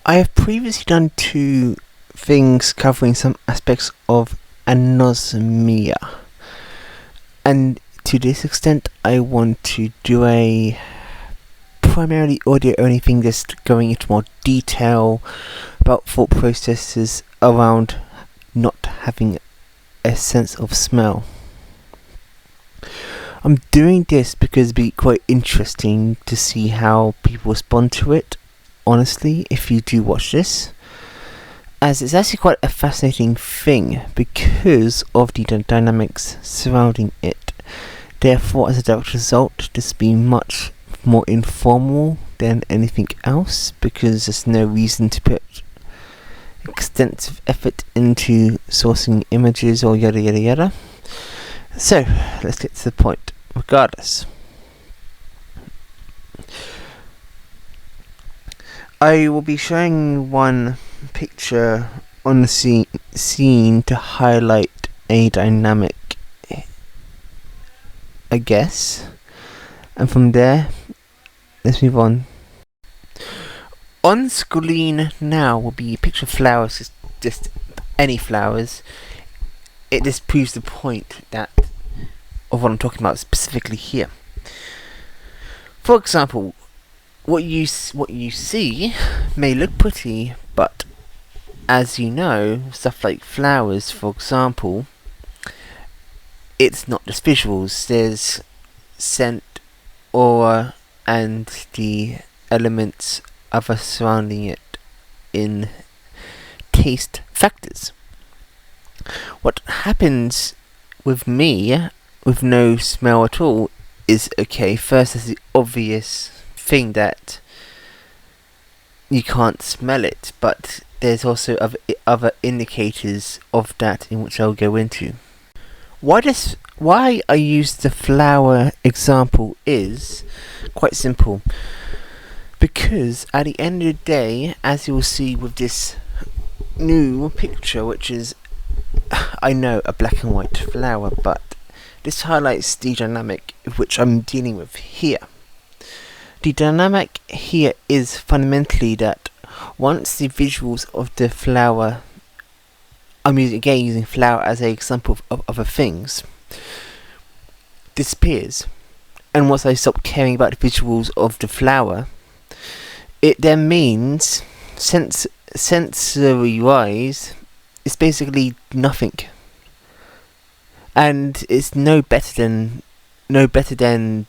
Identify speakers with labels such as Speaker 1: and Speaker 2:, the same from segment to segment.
Speaker 1: I have previously done 2 things covering some aspects of anosmia, and to this extent I want to do a primarily audio only thing, just going into more detail about thought processes around not having a sense of smell. I'm doing this because it'd be quite interesting to see how people respond to it, honestly, if you do watch this, as it's actually quite a fascinating thing because of the dynamics surrounding it. Therefore, as a direct result, this will be much more informal than anything else, because there's no reason to put extensive effort into sourcing images or yada yada yada. So, let's get to the point. Regardless, I will be showing one picture on the scene to highlight a dynamic, I guess. And from there, let's move on. On screen now will be a picture of flowers, just any flowers. It just proves the point that of what I'm talking about specifically here. For example, what you see may look pretty, but as you know, stuff like flowers, for example, it's not just visuals. There's scent, aura, and the elements of us surrounding it in taste factors. What happens with me with no smell at all is, okay, first there's the obvious thing that you can't smell it, but there's also other indicators of that, in which I'll go into. Why I use the flower example is quite simple, because at the end of the day, as you will see with this new picture, which is, I know, a black and white flower, but this highlights the dynamic which I'm dealing with here. The dynamic here is fundamentally that once the visuals of the flower, I'm using flower as an example of other things, disappears, and once I stop caring about the visuals of the flower, it then means, sensory wise, it's basically nothing. And it's no better than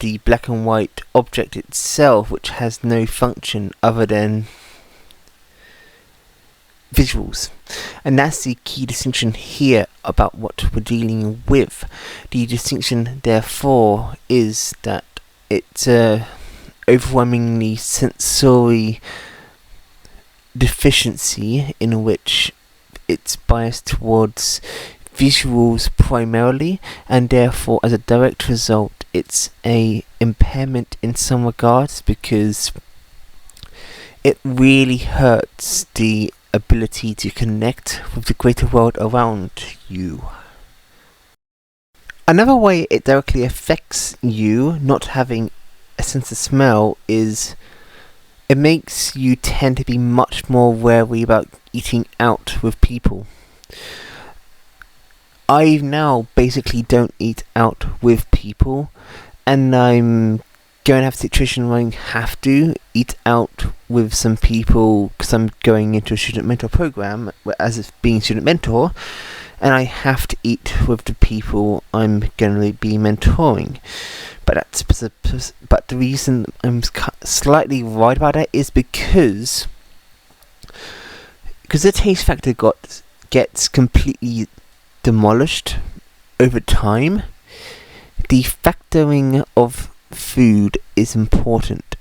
Speaker 1: the black and white object itself, which has no function other than visuals. And that's the key distinction here about what we're dealing with. The distinction, therefore, is that it's a overwhelmingly sensory deficiency in which it's biased towards visuals primarily, and therefore as a direct result it's a impairment in some regards, because it really hurts the ability to connect with the greater world around you. Another way it directly affects you not having a sense of smell is it makes you tend to be much more wary about eating out with people. I now basically don't eat out with people, and I'm going to have a situation where I have to eat out with some people because I'm going into a student mentor program as it's being student mentor, and I have to eat with the people I'm going to be mentoring. But the reason I'm slightly worried about it is because the taste factor gets completely demolished over time. The factoring of food is important.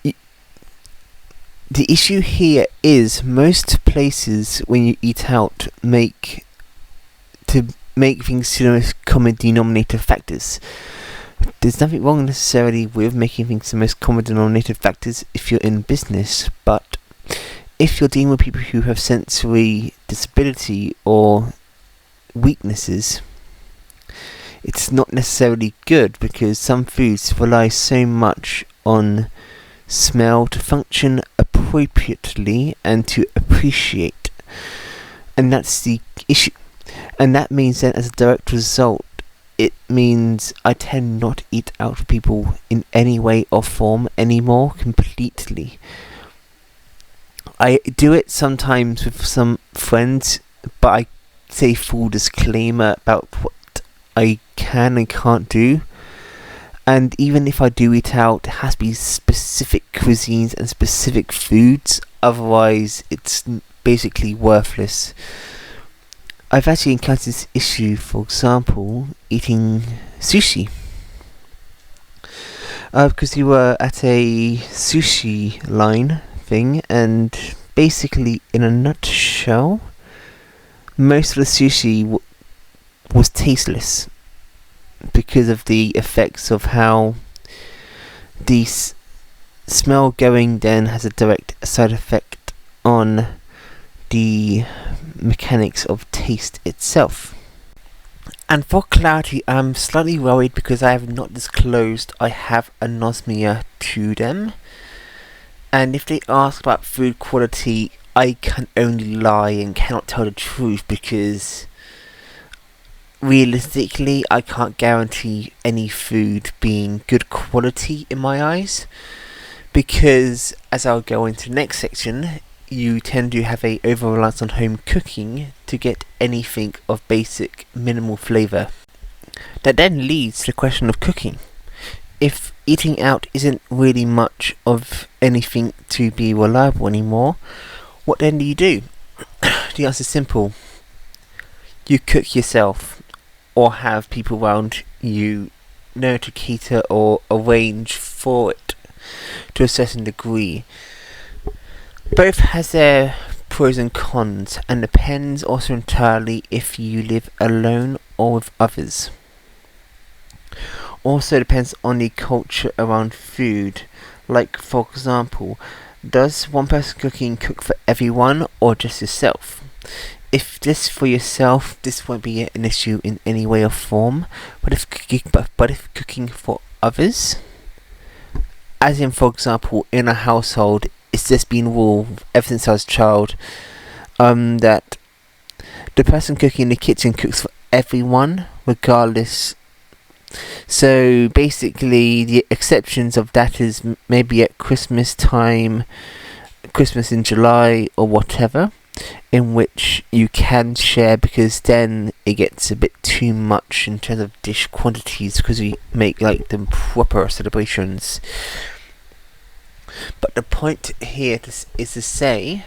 Speaker 1: The issue here is most places when you eat out make things to the most common denominator factors. There's nothing wrong necessarily with making things the most common denominator factors if you're in business, but if you're dealing with people who have sensory disability or weaknesses, it's not necessarily good, because some foods rely so much on smell to function appropriately and to appreciate. And that's the issue. And that means that as a direct result, it means I tend not to eat out with people in any way or form anymore completely. I do it sometimes with some friends, but I say full disclaimer about what I can and can't do. And even if I do eat out, it has to be specific cuisines and specific foods, otherwise it's basically worthless. I've actually encountered this issue, for example, eating sushi. Because we were at a sushi line thing, and basically, in a nutshell, most of the sushi was tasteless because of the effects of how the smell going then has a direct side effect on the mechanics of taste itself. And for clarity, I'm slightly worried because I have not disclosed I have anosmia to them. And if they ask about food quality, I can only lie and cannot tell the truth because realistically I can't guarantee any food being good quality in my eyes. Because, as I'll go into the next section, you tend to have a over-reliance on home cooking to get anything of basic minimal flavour. That then leads to the question of cooking. If eating out isn't really much of anything to be reliable anymore, what then do you do? The answer is simple. You cook yourself, or have people around you know to cater or arrange for it to a certain degree. Both has their pros and cons, and depends also entirely if you live alone or with others. Also depends on the culture around food. Like, for example, does one person cooking cook for everyone or just yourself? If this for yourself, this won't be an issue in any way or form. But if cooking for others, as in, for example, in a household, it's just been rule ever since I was a child, that the person cooking in the kitchen cooks for everyone, regardless. So basically, the exceptions of that is maybe at Christmas time, Christmas in July or whatever, in which you can share, because then it gets a bit too much in terms of dish quantities, because we make like them proper celebrations. But the point here is to say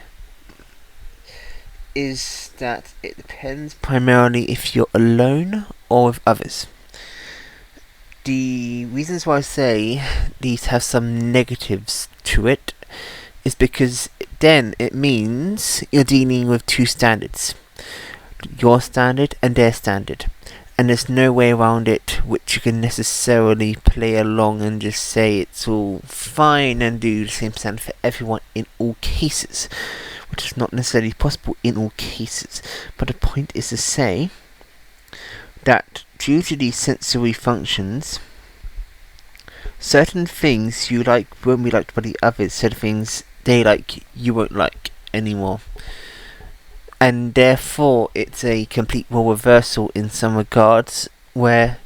Speaker 1: is that it depends primarily if you're alone or with others. The reasons why I say these have some negatives to it is because then it means you're dealing with two standards. Your standard and their standard. And there's no way around it which you can necessarily play along and just say it's all fine and do the same standard for everyone in all cases, which is not necessarily possible in all cases. But the point is to say that due to these sensory functions, certain things you like won't be liked by the others, certain things they like you won't like anymore. And therefore it's a complete role reversal in some regards, where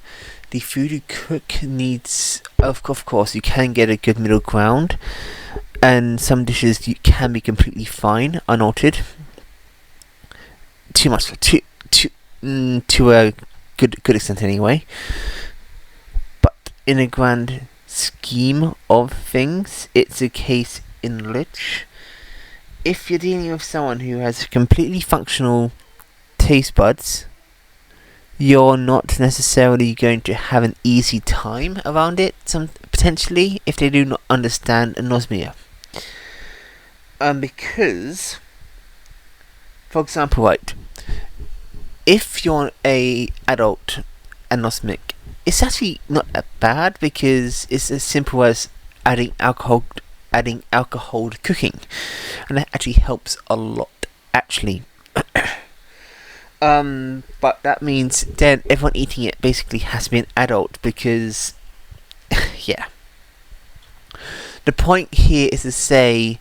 Speaker 1: the food you cook needs, of course you can get a good middle ground, and some dishes you can be completely fine, unaltered. To a good extent anyway. But in a grand scheme of things, it's a case in which, if you're dealing with someone who has completely functional taste buds, you're not necessarily going to have an easy time around it, potentially, if they do not understand anosmia. Because, for example, right, if you're a adult anosmic, it's actually not that bad, because it's as simple as adding alcohol to cooking, and that actually helps a lot, actually. But that means then everyone eating it basically has to be an adult, because yeah. The point here is to say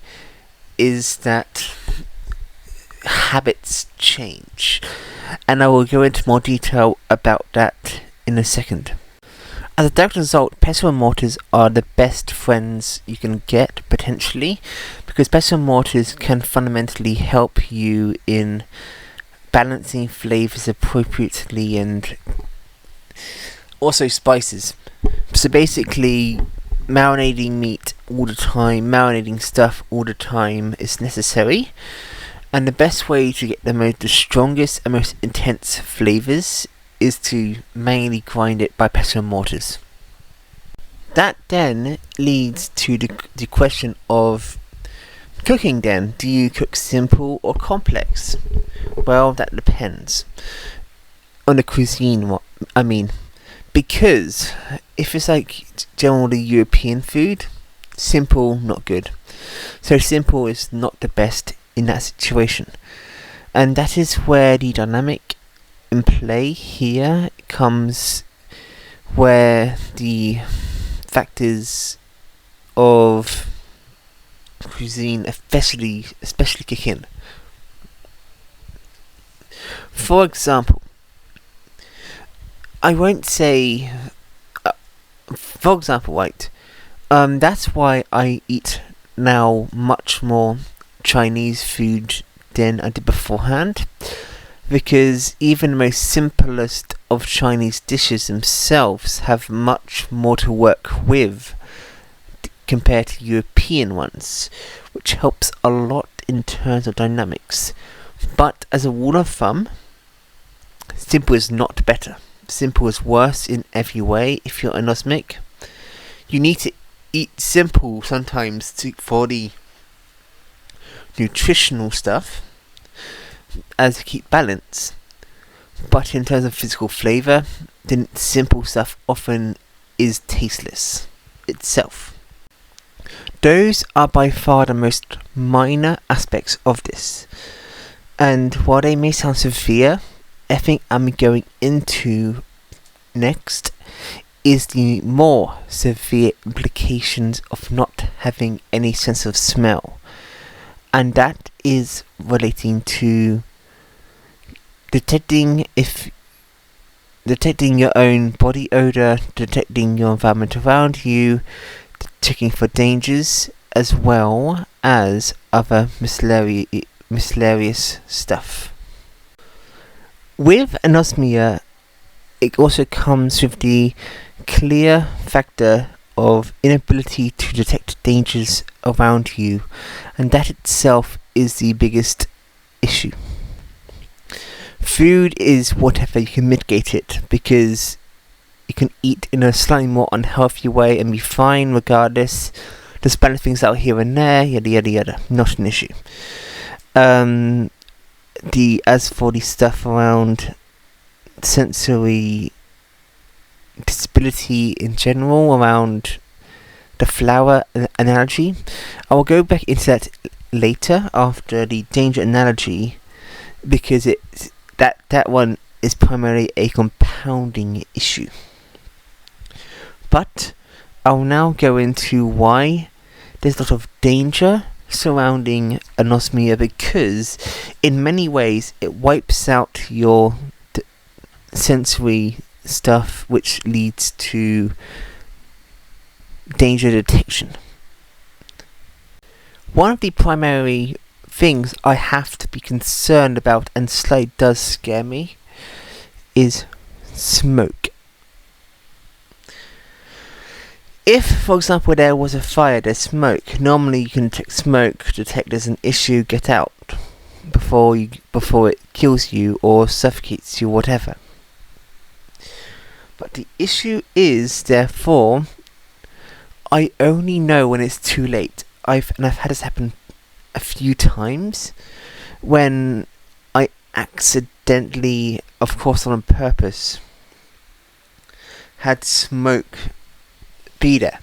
Speaker 1: is that habits change, and I will go into more detail about that in a second. As a direct result, pestle and mortars are the best friends you can get, potentially, because pestle and mortars can fundamentally help you in balancing flavors appropriately and also spices. So basically, marinating meat all the time, marinating stuff all the time is necessary, and the best way to get the strongest and most intense flavors is to mainly grind it by pestle and mortars. That then leads to the question of cooking then. Do you cook simple or complex? Well, that depends on the cuisine, because if it's like generally European food, simple, not good. So simple is not the best in that situation. And that is where the dynamic in play here comes, where the factors of cuisine especially kick in. For example, I won't say that's why I eat now much more Chinese food than I did beforehand, because even the most simplest of Chinese dishes themselves have much more to work with compared to European ones, which helps a lot in terms of dynamics. But as a rule of thumb, simple is not better. Simple is worse in every way. If you're anosmic, you need to eat simple sometimes for the nutritional stuff, as to keep balance. But in terms of physical flavour, the simple stuff often is tasteless itself. Those are by far the most minor aspects of this. And while they may sound severe, everything I'm going into next is the more severe implications of not having any sense of smell. And that is relating to detecting your own body odor, detecting your environment around you, checking for dangers, as well as other miscellaneous stuff. With anosmia, it also comes with the clear factor of inability to detect dangers around you, and that itself is the biggest issue. Food is whatever, you can mitigate it, because you can eat in a slightly more unhealthy way and be fine regardless. Just balance things out here and there, yada yada yada, not an issue. As for the stuff around sensory disability in general, around the flour analogy, I will go back into that later after the danger analogy, because that one is primarily a compounding issue. But I'll now go into why there's a lot of danger surrounding anosmia, because in many ways it wipes out your sensory stuff, which leads to danger detection. One of the primary things I have to be concerned about, and slightly does scare me, is smoke. If, for example, there was a fire, there's smoke, normally you can detect there's an issue, get out before it kills you or suffocates you, whatever. But the issue is, therefore, I only know when it's too late. I've had this happen a few times when I accidentally, of course on purpose, had smoke be there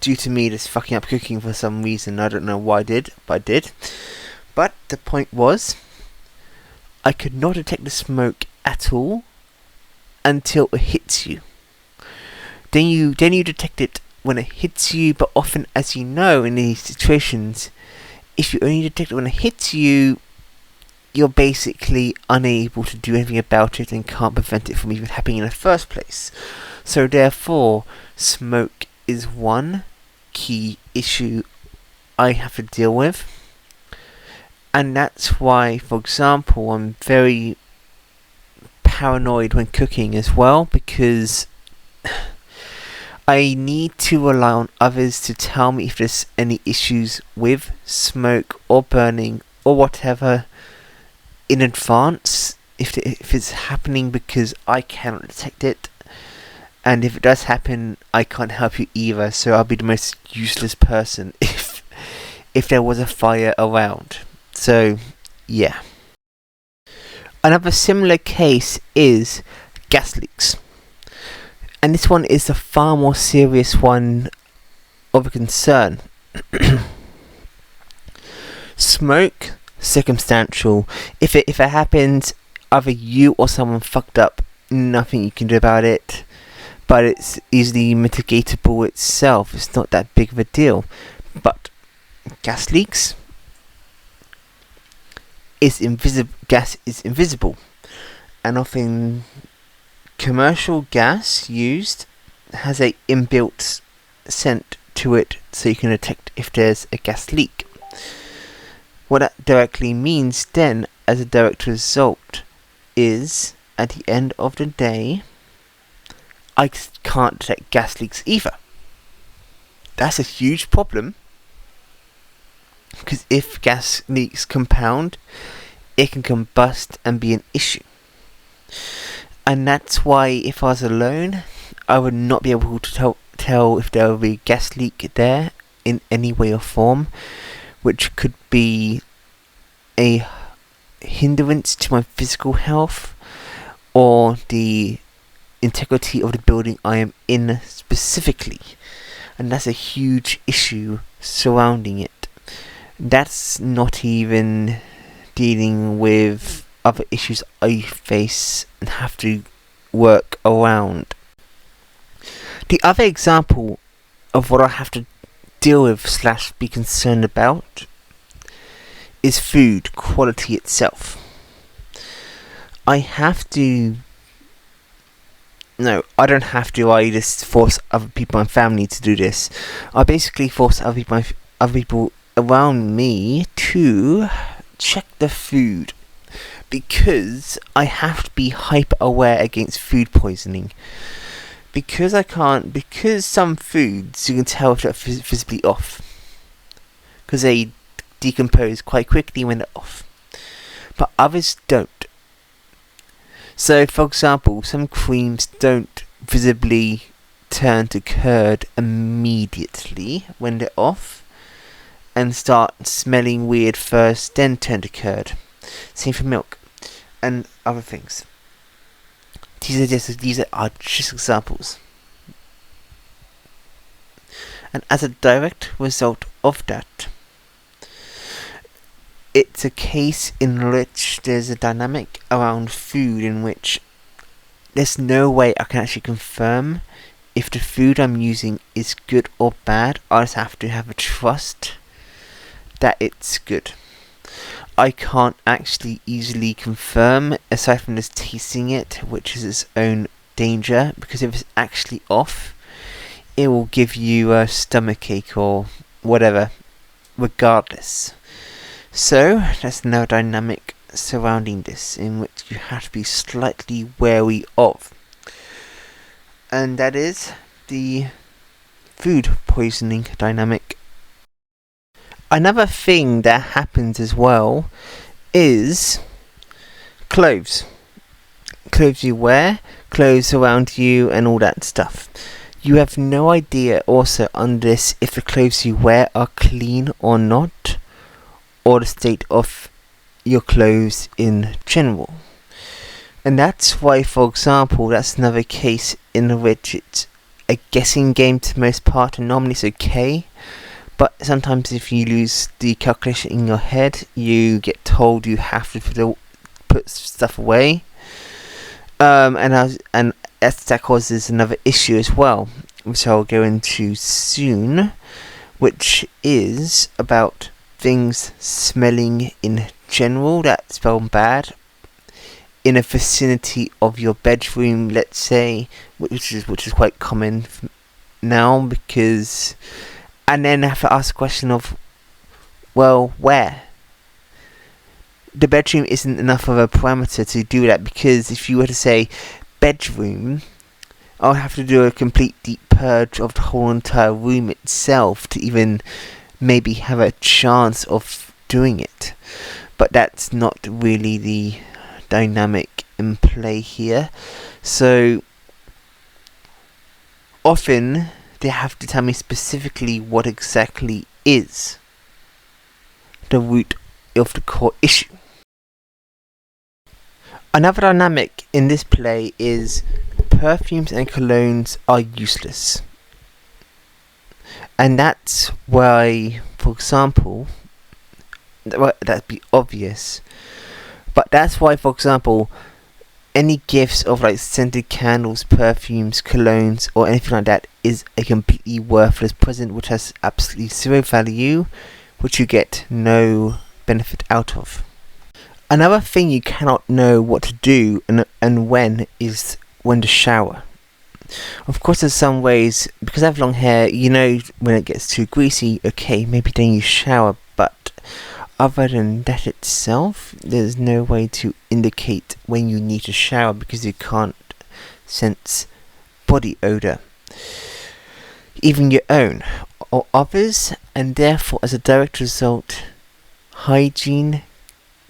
Speaker 1: due to me just fucking up cooking for some reason. I don't know why I did, but I did. But the point was, I could not detect the smoke at all until it hits you. Then you detect it when it hits you, but often, as you know, in these situations, if you only detect it when it hits you, you're basically unable to do anything about it and can't prevent it from even happening in the first place. So therefore, smoke is one key issue I have to deal with. And that's why, for example, I'm very paranoid when cooking as well, because I need to rely on others to tell me if there's any issues with smoke or burning or whatever in advance, if it's happening, because I cannot detect it. And if it does happen, I can't help you either, so I'll be the most useless person if there was a fire around. So, yeah. Another similar case is gas leaks. And this one is a far more serious one of a concern. Smoke, circumstantial. If it happens, either you or someone fucked up, nothing you can do about it. But it's easily mitigatable itself. It's not that big of a deal. But gas leaks, gas is invisible, and often commercial gas used has a inbuilt scent to it, so you can detect if there's a gas leak. What that directly means then, as a direct result, is at the end of the day, I can't detect gas leaks either. That's a huge problem, because if gas leaks compound, it can combust and be an issue. And that's why if I was alone, I would not be able to tell if there will be a gas leak there in any way or form, which could be a hindrance to my physical health or the integrity of the building I am in specifically. And that's a huge issue surrounding it. That's not even dealing with other issues I face and have to work around. The other example of what I have to deal with / be concerned about is food quality itself. I don't have to. I just force other people in my family to do this. I basically force other people around me to check the food, because I have to be hyper aware against food poisoning. Because some foods you can tell if they're visibly off, because they decompose quite quickly when they're off, but others don't. So, for example, some creams don't visibly turn to curd immediately when they're off, and start smelling weird first, then turn to curd. Same for milk and other things. These are just examples. And as a direct result of that, it's a case in which there's a dynamic around food in which there's no way I can actually confirm if the food I'm using is good or bad. I just have to have a trust that it's good. I can't actually easily confirm, aside from just tasting it, which is its own danger, because if it's actually off, it will give you a stomachache or whatever, regardless. So, there's no dynamic surrounding this, in which you have to be slightly wary of. And that is the food poisoning dynamic. Another thing that happens as well is clothes. Clothes you wear, clothes around you, and all that stuff. You have no idea also on this if the clothes you wear are clean or not, or the state of your clothes in general. And that's why, for example, that's another case in which it's a guessing game to most part, and normally it's okay. But sometimes if you lose the calculation in your head, you get told you have to put stuff away. And that causes another issue as well. which I'll go into soon, which is about things smelling in general that smell bad in a vicinity of your bedroom, let's say, which is quite common now, because, and then I have to ask the question of, well, where? The bedroom isn't enough of a parameter to do that, because if you were to say bedroom, I'll have to do a complete deep purge of the whole entire room itself to even maybe have a chance of doing it. But that's not really the dynamic in play here. So often they have to tell me specifically what exactly is the root of the core issue. Another dynamic in this play is perfumes and colognes are useless. And that's why, for example, that'd be obvious, but that's why, for example, any gifts of like scented candles, perfumes, colognes, or anything like that is a completely worthless present which has absolutely zero value, which you get no benefit out of. Another thing you cannot know what to do and when is when to shower. Of course, in some ways, because I have long hair, you know when it gets too greasy, okay, maybe then you shower, but other than that itself, there's no way to indicate when you need to shower because you can't sense body odor, even your own or others, and therefore as a direct result, hygiene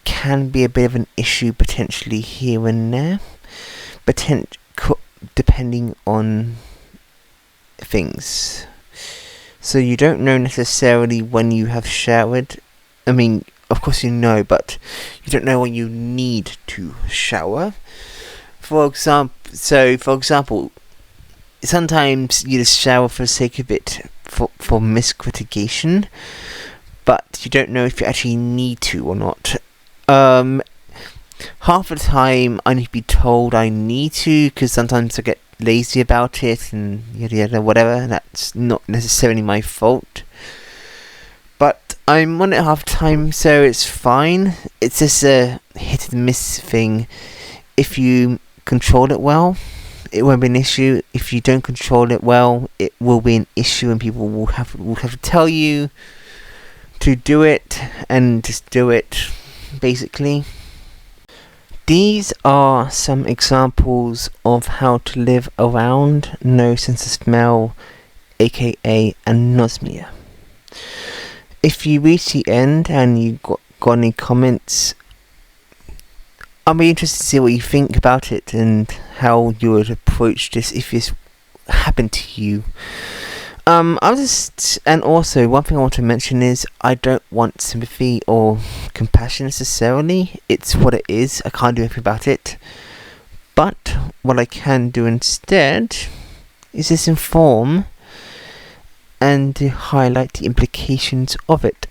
Speaker 1: can be a bit of an issue potentially here and there, depending on things. So you don't know necessarily when you have showered. I mean, of course you know, but you don't know when you need to shower. For example, sometimes you just shower for the sake of it, for miscritication, but you don't know if you actually need to or not. Half the time I need to be told I need to, because sometimes I get lazy about it and yada yada whatever. That's not necessarily my fault, but I'm on it half the time, so it's fine. It's just a hit and miss thing. If you control it well, it won't be an issue. If you don't control it well, it will be an issue, and people will have to tell you to do it, and just do it, basically. These are some examples of how to live around no sense of smell, aka anosmia. If you reach the end and you got any comments, I'll be interested to see what you think about it and how you would approach this if this happened to you. And also one thing I want to mention is I don't want sympathy or compassion necessarily. It's what it is. I can't do anything about it. But what I can do instead is just inform and to highlight the implications of it.